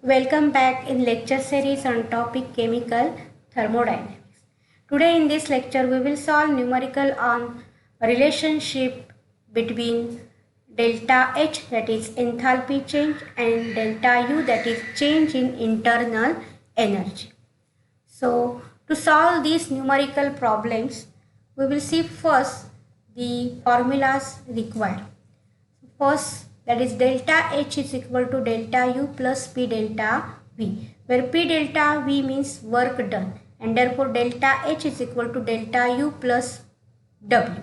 Welcome back in lecture series on topic chemical thermodynamics. Today in this lecture we will solve numerical on relationship between delta H, that is enthalpy change, and delta U, that is change in internal energy. So to solve these numerical problems we will see first the formulas required. First, that is delta H is equal to delta U plus P delta V, where P delta V means work done, and therefore delta H is equal to delta U plus W.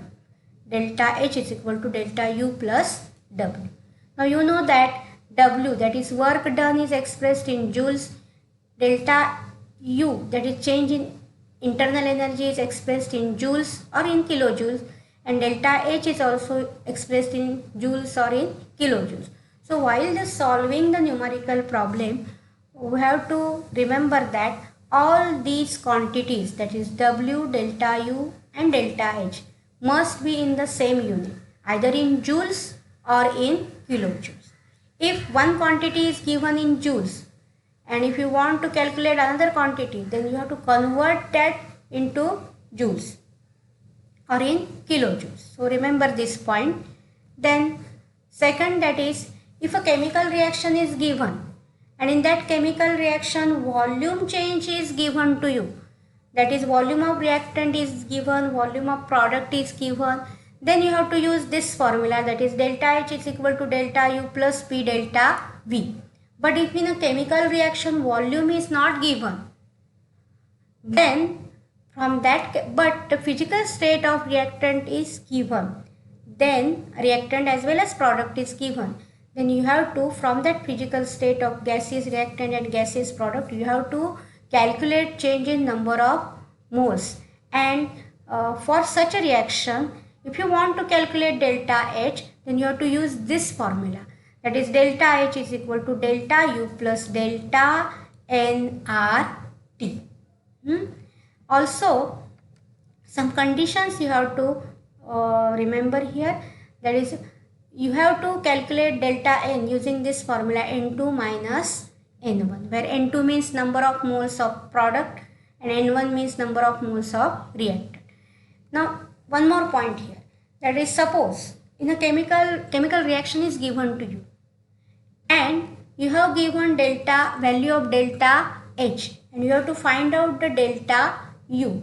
Delta H is equal to delta U plus W. Now you know that W, that is work done, is expressed in joules. Delta U, that is change in internal energy, is expressed in joules or in kilojoules, and delta H is also expressed in joules or in kilojoules. So while just solving the numerical problem, we have to remember that all these quantities, that is W, delta U and delta H, must be in the same unit, either in joules or in kilojoules. If one quantity is given in joules and if you want to calculate another quantity, then you have to convert that into joules or in kilojoules. So remember this point. Then second, that is if a chemical reaction is given and in that chemical reaction volume change is given to you, that is volume of reactant is given, volume of product is given, then you have to use this formula, that is delta H is equal to delta U plus P delta V. But if in a chemical reaction volume is not given, then from that, but the physical state of reactant is given, then reactant as well as product is given, then you have to, from that physical state of gaseous reactant and gaseous product, you have to calculate change in number of moles. And for such a reaction, if you want to calculate delta H, then you have to use this formula, that is delta H is equal to delta U plus delta nRT. Also, some conditions you have to remember here, that is you have to calculate delta N using this formula N2 minus N1, where N2 means number of moles of product and N1 means number of moles of reactant. Now one more point here, that is suppose in a chemical reaction is given to you and you have given value of delta H and you have to find out the delta U,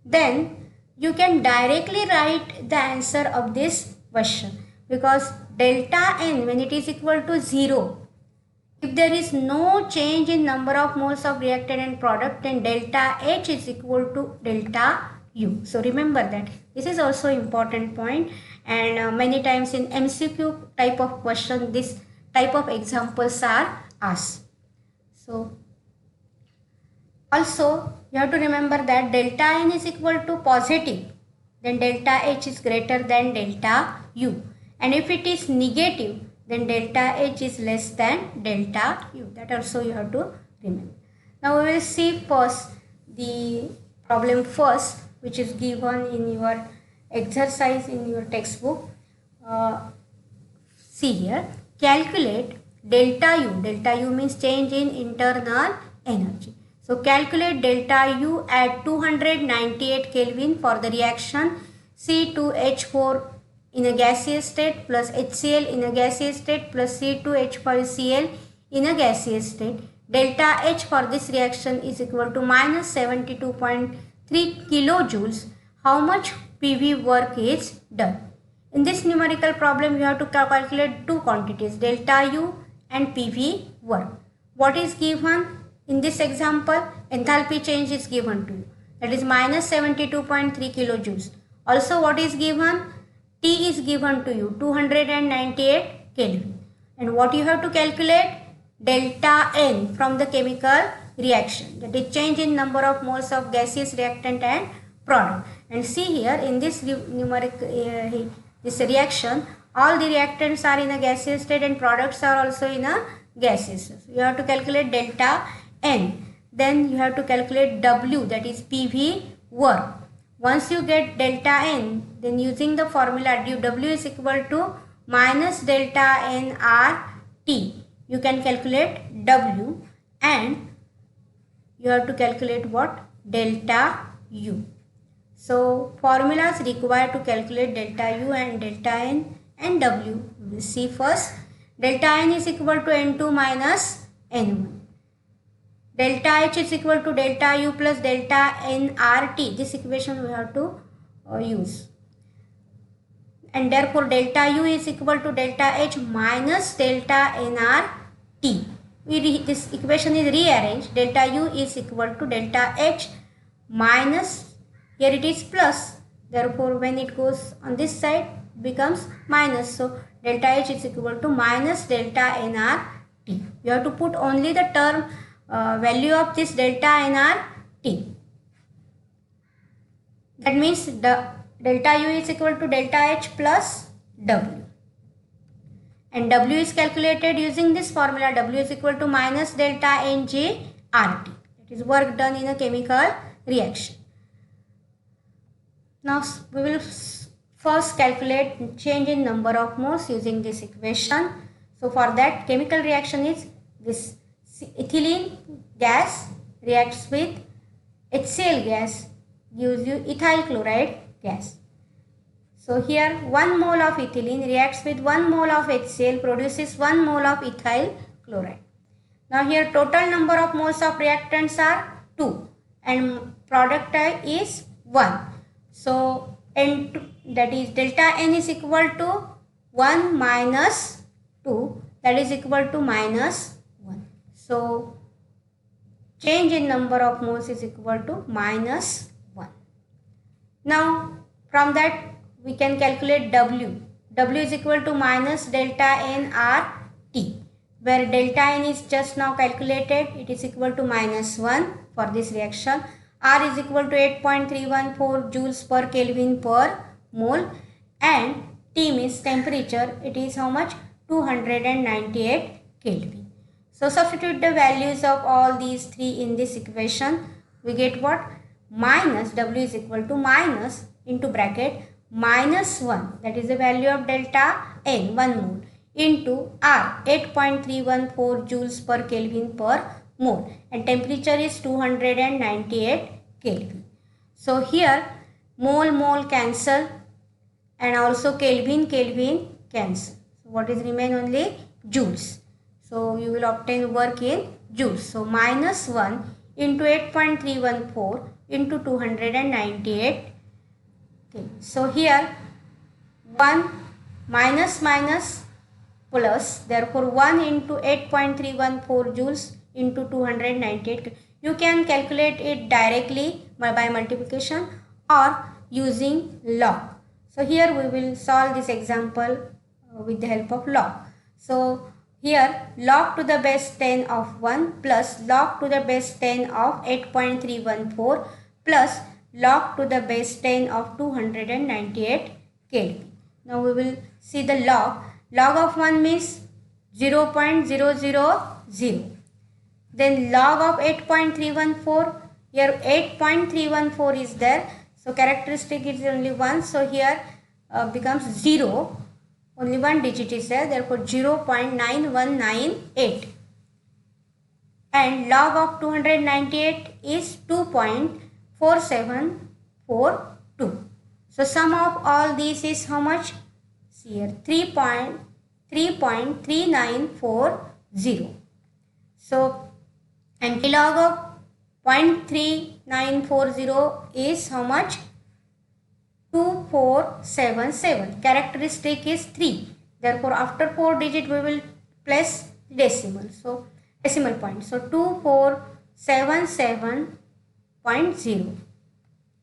then you can directly write the answer of this question, because delta N, when it is equal to 0, if there is no change in number of moles of reactant and product, then delta H is equal to delta U. So remember that. This is also important point, and many times in MCQ type of question this type of examples are asked. So also you have to remember that delta N is equal to positive, then delta H is greater than delta U, and if it is negative, then delta H is less than delta U. That also you have to remember. Now we will see first the problem first, which is given in your exercise in your textbook. See here, calculate delta U. Delta U means change in internal energy. So calculate delta U at 298 Kelvin for the reaction C2H4 in a gaseous state plus HCl in a gaseous state plus C2H5Cl in a gaseous state. Delta H for this reaction is equal to minus 72.3 kilojoules. How much PV work is done? In this numerical problem, you have to calculate two quantities, delta U and PV work. What is given in this example? Enthalpy change is given to you, that is minus 72.3 kilojoules. Also what is given? T is given to you, 298 Kelvin. And what you have to calculate? Delta N from the chemical reaction, that is change in number of moles of gaseous reactant and product. And see here in this this reaction, all the reactants are in a gaseous state and products are also in a gaseous state. You have to calculate delta N. Then you have to calculate W, that is PV work. Once you get delta N, then using the formula W is equal to minus delta NRT, you can calculate W, and you have to calculate what? Delta U. So formulas required to calculate delta U and delta N and W. We will see first. Delta N is equal to N2 minus N1. Delta H is equal to delta U plus delta nRT. This equation we have to use. And therefore delta U is equal to delta H minus delta nRT. This equation is rearranged. Delta U is equal to delta H minus, here it is plus. Therefore when it goes on this side becomes minus. So delta H is equal to minus delta nRT. You have to put only the term value of this delta nRT. That means the delta U is equal to delta H plus W. And W is calculated using this formula. W is equal to minus delta Nj RT. It is work done in a chemical reaction. Now we will first calculate change in number of moles using this equation. So for that, chemical reaction is this ethylene gas reacts with HCl gas, gives you ethyl chloride gas. So here 1 mole of ethylene reacts with 1 mole of HCl, produces 1 mole of ethyl chloride. Now here total number of moles of reactants are 2 and product is 1. So N2, that is delta N is equal to 1 minus 2, that is equal to minus 1. So change in number of moles is equal to minus 1. Now from that we can calculate W. W is equal to minus delta nRT, where delta N is just now calculated. It is equal to minus 1 for this reaction. R is equal to 8.314 joules per Kelvin per mole, and T means temperature. It is how much? 298 Kelvin. So substitute the values of all these three in this equation. We get what? Minus W is equal to minus into bracket minus 1, that is the value of delta N, 1 mole, into R, 8.314 joules per Kelvin per mole, and temperature is 298 Kelvin. So here mole cancel and also Kelvin cancel. So what is remain? Only joules. So you will obtain work in joules. So minus 1 into 8.314 into 298. Okay. So here 1 minus plus, therefore 1 into 8.314 joules into 298. You can calculate it directly by multiplication or using log. So here we will solve this example with the help of log. So here log to the base 10 of 1 plus log to the base 10 of 8.314 plus log to the base 10 of 298 Kelvin. Now we will see the log. Log of 1 means 0.000. Then log of 8.314, here 8.314 is there. So characteristic is only 1. So here becomes 0. Only one digit is there. Therefore 0.9198. And log of 298 is 2.4742. So sum of all these is how much? See here 3.3940. So antilog of 0.3940 is how much? 2477. Characteristic is 3. Therefore after 4 digit we will place decimal. So decimal point. So 2477.0.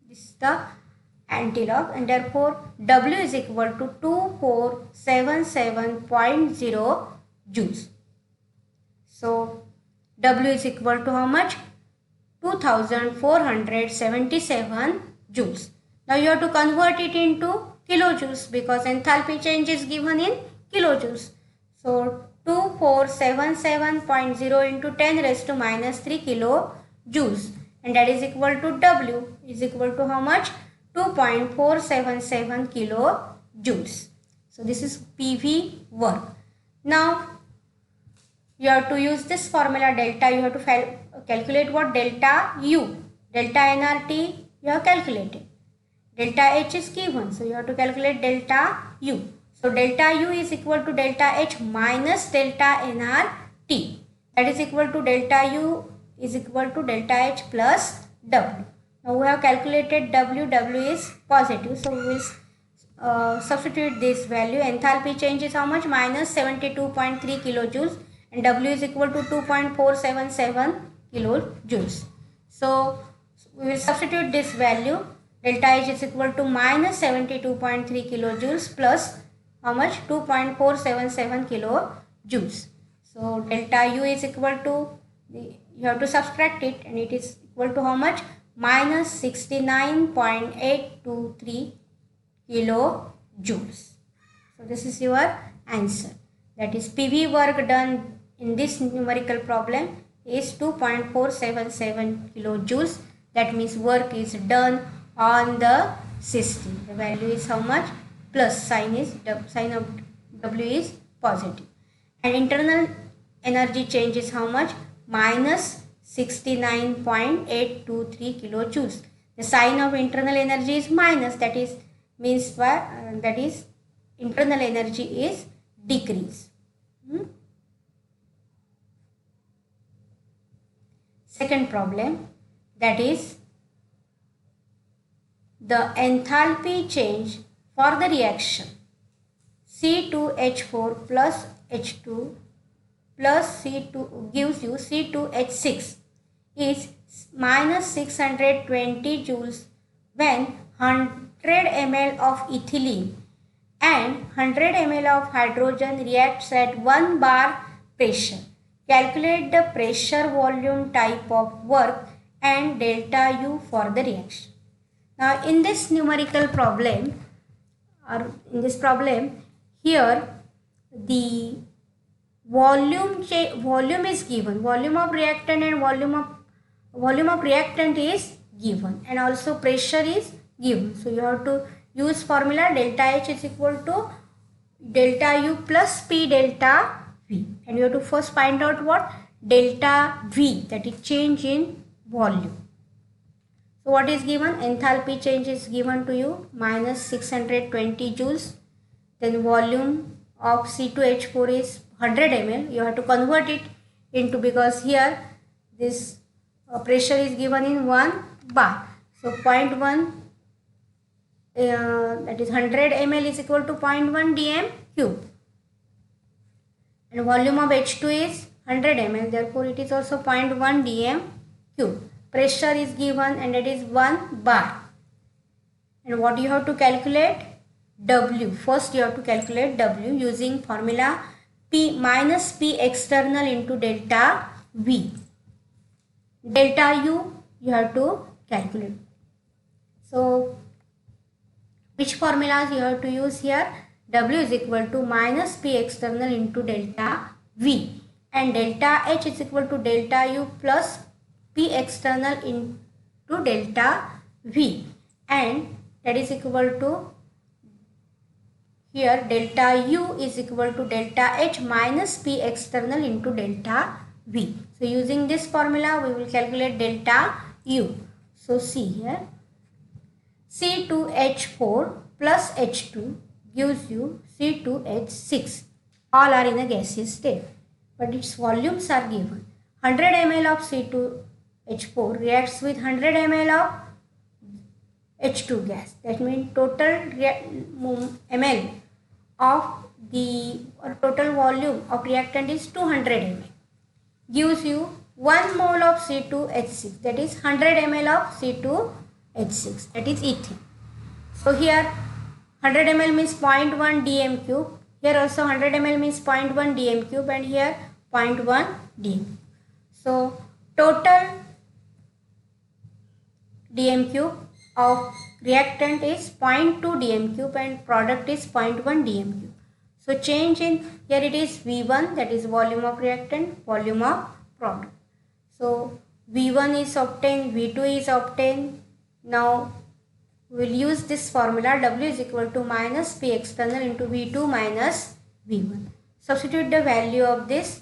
This is the antilog, and therefore W is equal to 2477.0 joules. So W is equal to how much? 2477 joules. Now you have to convert it into kilojoules because enthalpy change is given in kilojoules. So 2477.0 into 10 raised to minus 3 kilojoules, and that is equal to W is equal to how much? 2.477 kilojoules. So this is PV work. Now you have to use this formula delta. You have to calculate what? Delta U. Delta nRT you have calculated. Delta H is given, so you have to calculate delta U. So delta U is equal to delta H minus delta nRT. That is equal to delta U is equal to delta H plus W. Now we have calculated W. W is positive, so we will substitute this value. Enthalpy change is how much? Minus 72.3 kilojoules, and W is equal to 2.477 kilojoules. So we will substitute this value. Delta H is equal to minus 72.3 kilojoules plus how much? 2.477 kilojoules. So delta U is equal to, you have to subtract it, and it is equal to how much? Minus 69.823 kilojoules. So this is your answer. That is PV work done in this numerical problem is 2.477 kilojoules. That means work is done on the system. The value is how much? Plus, sign of W is positive. And internal energy change is how much? Minus 69.823 kilojoules. The sign of internal energy is minus, that is means that is internal energy is decrease. Second problem, that is the enthalpy change for the reaction C2H4 plus H2 plus C2 gives you C2H6 is minus 620 joules when 100 ml of ethylene and 100 ml of hydrogen reacts at 1 bar pressure. Calculate the pressure, volume, type of work and delta U for the reaction. Now in this numerical problem, or in this problem, here the volume is given, volume of reactant and volume of reactant is given, and also pressure is given. So you have to use formula delta H is equal to delta U plus P delta V, and you have to first find out what? Delta V, that is change in volume. So what is given? Enthalpy change is given to you, minus 620 joules. Then volume of C2H4 is 100 ml. You have to convert it into, because here this pressure is given in 1 bar. So 0.1 that is 100 ml is equal to 0.1 dm cube. And volume of H2 is 100 ml. Therefore it is also 0.1 dm cube. Pressure is given and it is 1 bar. And what you have to calculate? W. First you have to calculate W using formula P minus P external into delta V. Delta U you have to calculate. So which formulas you have to use here? W is equal to minus P external into delta V, and delta H is equal to delta U plus P external into delta V, and that is equal to, here delta U is equal to delta H minus P external into delta V. So using this formula we will calculate delta U. So see here, C2H4 plus H2 gives you C2H6. All are in a gaseous state, but its volumes are given. 100 ml of C2H4 reacts with 100 ml of H2 gas. That means total ml of the total volume of reactant is 200 ml. Gives you 1 mole of C2H6, that is 100 ml of C2H6, that is ethane. So here 100 ml means 0.1 dm cube. Here also 100 ml means 0.1 dm cube, and here 0.1 dm. So total dm cube of reactant is 0.2 dm cube and product is 0.1 dm cube. So change in, here it is V1, that is volume of reactant, volume of product. So V1 is obtained, V2 is obtained. Now we will use this formula W is equal to minus P external into V2 minus V1. Substitute the value of this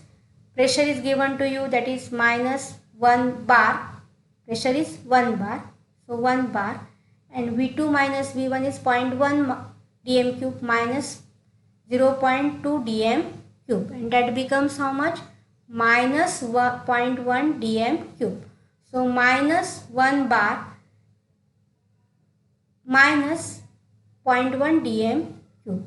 pressure is given to you, that is minus 1 bar. Pressure is 1 bar. So 1 bar, and V2 minus V1 is 0.1 dm cube minus 0.2 dm cube, and that becomes how much? Minus 0.1 dm cube. So minus 1 bar minus 0.1 dm cube,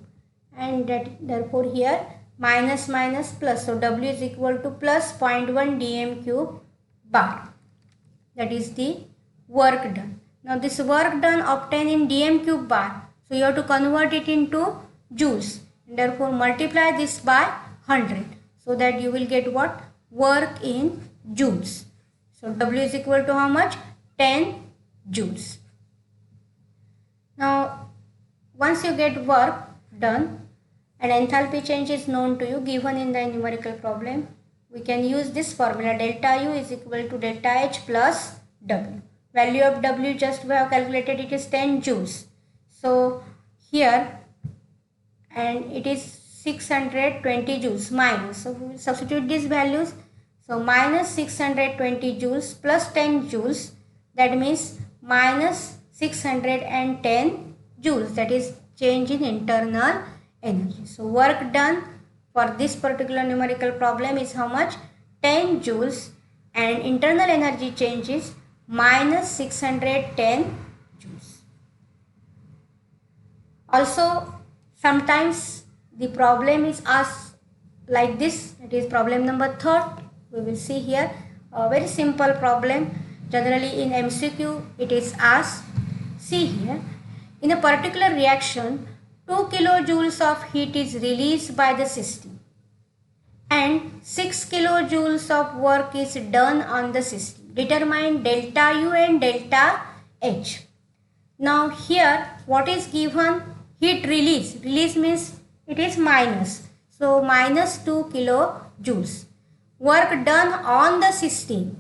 and that therefore here minus minus plus, so W is equal to plus 0.1 dm cube bar. That is the work done. Now this work done obtained in dm cube bar, so you have to convert it into joules, and therefore multiply this by 100, so that you will get what? Work in joules. So W is equal to how much? 10 joules. Now once you get work done and enthalpy change is known to you given in the numerical problem, we can use this formula: delta U is equal to delta H plus W. Value of W just we have calculated, it is 10 joules. So here, and it is 620 joules minus. So we will substitute these values. So minus 620 joules plus 10 joules, that means minus 610 joules, that is change in internal energy. So work done for this particular numerical problem is how much? 10 joules, and internal energy change is minus 610 joules. Also sometimes the problem is asked like this, it is problem number 3. We will see here a very simple problem. Generally in MCQ it is asked. See here, in a particular reaction 2 kilojoules of heat is released by the system and 6 kilojoules of work is done on the system. Determine delta U and delta H. Now here what is given? Heat release. Release means it is minus. So minus 2 kilojoules. Work done on the system.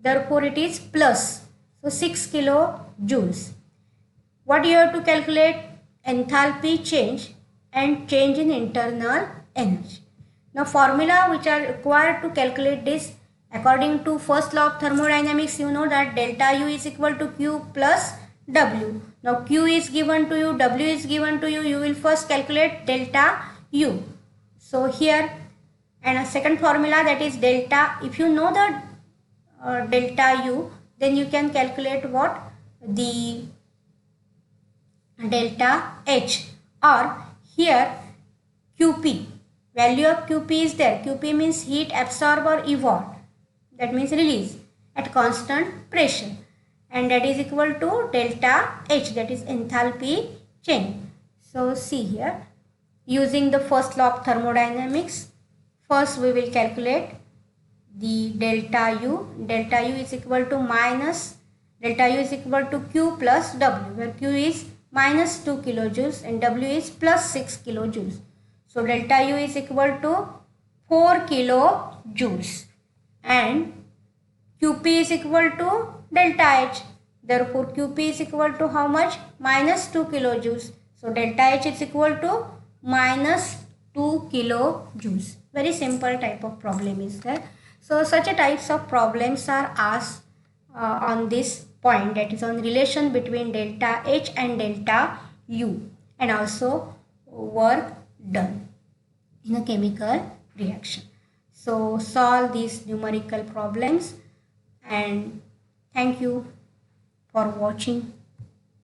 Therefore it is plus. So 6 kilojoules. What you have to calculate? Enthalpy change and change in internal energy. Now formula which are required to calculate this, according to first law of thermodynamics, you know that delta U is equal to Q plus W. Now Q is given to you, W is given to you. You will first calculate delta U. So here, and a second formula, that is delta. If you know the delta U, then you can calculate what? The delta H, or here QP. Value of QP is there. QP means heat absorbed or evolved. That means release at constant pressure, and that is equal to delta H, that is enthalpy change. So see here, using the first law of thermodynamics, first we will calculate the delta U. Delta U is equal to minus, delta U is equal to Q plus W, where Q is minus 2 kilojoules and W is plus 6 kilojoules. So delta U is equal to 4 kilojoules and QP is equal to delta H. Therefore QP is equal to how much? Minus 2 kilojoules. So delta H is equal to minus 2 kilojoules. Very simple type of problem is there. So such a types of problems are asked on this point, that is on relation between delta H and delta U, and also work done in a chemical reaction. So solve these numerical problems, and thank you for watching.